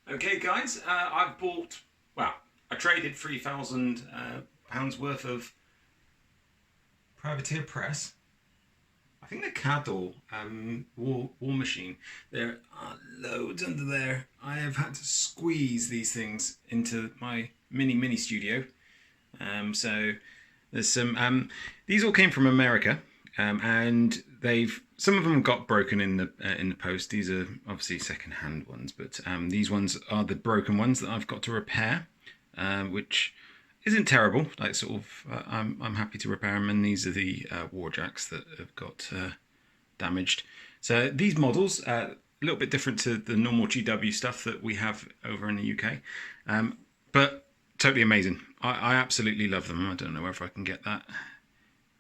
Okay, guys, I've bought, well, I traded £3,000 worth of privateer press. I think they're Khador warmachine. There are loads under there. I have had to squeeze these things into my mini studio. So there's some. These all came from America, and some of them got broken in the post. These are obviously second-hand ones, but these ones are the broken ones that I've got to repair, which isn't terrible. Like I'm happy to repair them, and these are the war jacks that have got damaged. So these models a little bit different to the normal GW stuff that we have over in the UK, but totally amazing. I absolutely love them. I don't know whether I can get that.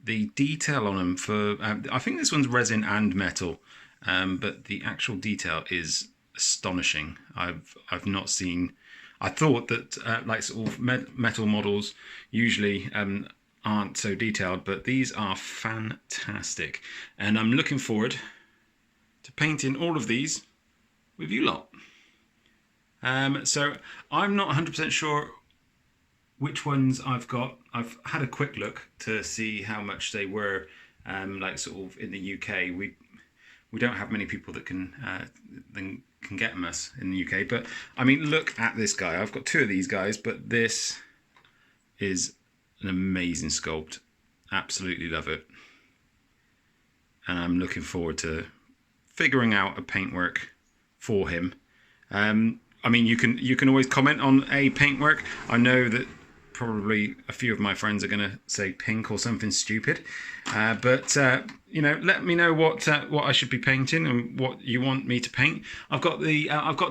The detail on them I think this one's resin and metal, but the actual detail is astonishing. I've not seen. I thought that like sort of metal models usually aren't so detailed, but these are fantastic, and I'm looking forward to painting all of these with you lot. So I'm not 100% sure which ones I've got. I've had a quick look to see how much they were, like sort of in the UK. We don't have many people that can get them us in the UK. But I mean, look at this guy. I've got two of these guys, but this is an amazing sculpt. Absolutely love it, and I'm looking forward to figuring out a paintwork for him. I mean, you can always comment on a paintwork. I know that probably a few of my friends are going to say pink or something stupid, but you know, let me know what I should be painting and what you want me to paint. I've got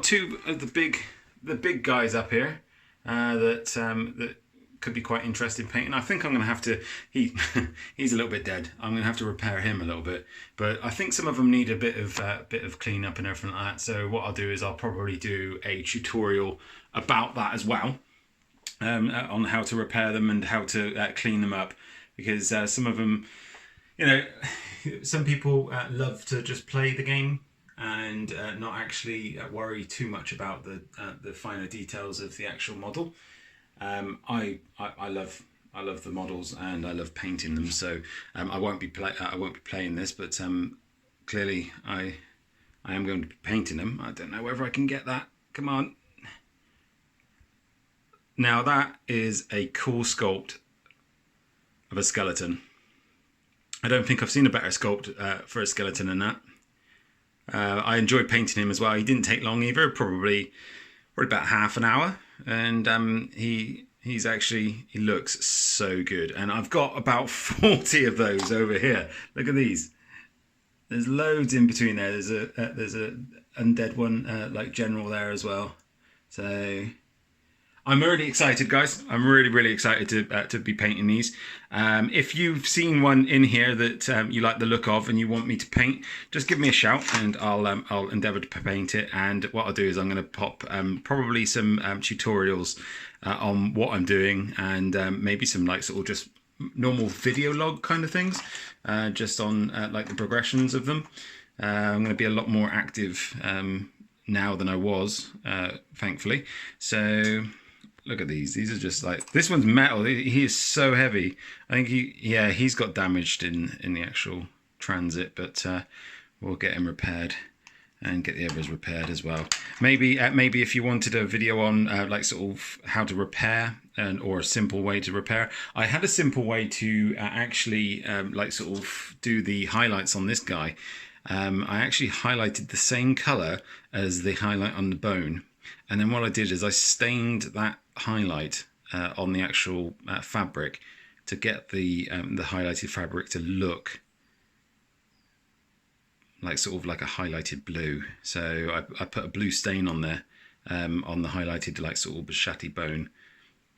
two of the big guys up here that could be quite interesting painting. I think I'm going to have to. He's a little bit dead. I'm going to have to repair him a little bit, but I think some of them need a bit of cleanup and everything like that. So what I'll do is I'll probably do a tutorial about that as well. On how to repair them and how to clean them up, because some of them, you know, some people love to just play the game and not actually worry too much about the finer details of the actual model. I love the models and I love painting them, so I won't be playing this, but clearly I am going to be painting them. I don't know whether I can get that. Come on. Now that is a cool sculpt of a skeleton. I don't think I've seen a better sculpt for a skeleton than that. I enjoyed painting him as well. He didn't take long either, probably about half an hour, and he looks so good. And I've got about 40 of those over here. Look at these. There's loads in between there. There's a undead one like general there as well. So I'm really excited, guys. I'm really excited to be painting these. If you've seen one in here that you like the look of and you want me to paint, just give me a shout and I'll endeavour to paint it. And what I'll do is I'm going to pop probably some tutorials on what I'm doing, and maybe some like sort of just normal video log kind of things, just on like the progressions of them. I'm going to be a lot more active now than I was, thankfully. So look at these. These are just like, this one's metal. He is so heavy. I think he's got damaged in the actual transit, but we'll get him repaired and get the others repaired as well. Maybe if you wanted a video on like sort of how to repair or a simple way to repair. I had a simple way to actually like sort of do the highlights on this guy. I actually highlighted the same color as the highlight on the bone. And then what I did is I stained that highlight on the actual fabric to get the highlighted fabric to look like sort of like a highlighted blue. So I put a blue stain on there on the highlighted like sort of shatty bone,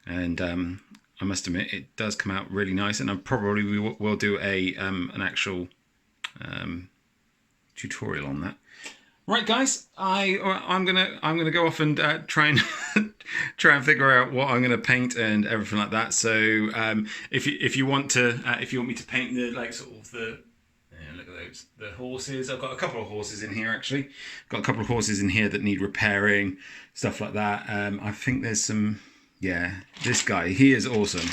and I must admit it does come out really nice. And I probably will do an actual tutorial on that. Right, guys, I'm gonna go off and try and figure out what I'm gonna paint and everything like that. So if you want me to paint the like sort of the, yeah, look at loads. The horses, I've got a couple of horses in here actually. Got a couple of horses in here that need repairing, stuff like that. I think there's some, yeah, this guy, he is awesome.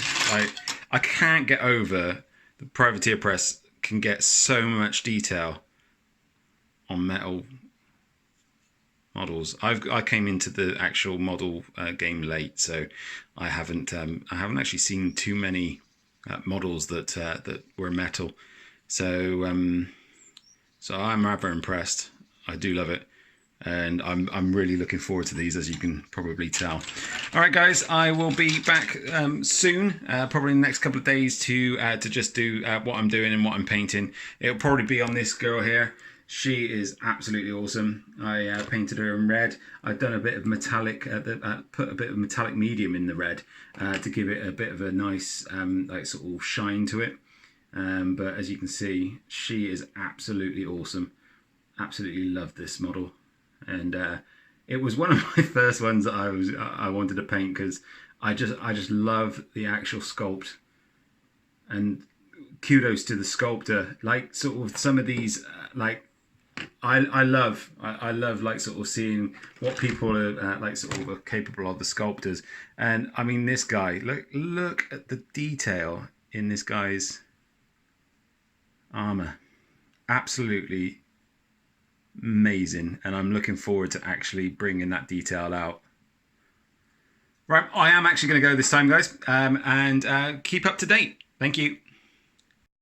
I can't get over the Privateer Press can get so much detail on metal models. I came into the actual model game late, so I haven't actually seen too many models that were metal. So so I'm rather impressed. I do love it, and I'm really looking forward to these, as you can probably tell. All right, guys, I will be back soon, probably in the next couple of days to just do what I'm doing and what I'm painting. It'll probably be on this girl here. She is absolutely awesome. I painted her in red. I've done a bit of metallic, put a bit of metallic medium in the red to give it a bit of a nice like sort of shine to it. But as you can see, she is absolutely awesome. Absolutely love this model, and it was one of my first ones that I wanted to paint because I just love the actual sculpt, and kudos to the sculptor. Like sort of some of these like. I love like sort of seeing what people are like sort of are capable of, the sculptors. And I mean, this guy, look at the detail in this guy's armor. Absolutely amazing, and I'm looking forward to actually bringing that detail out. Right, I am actually going to go this time, guys, and keep up to date. Thank you.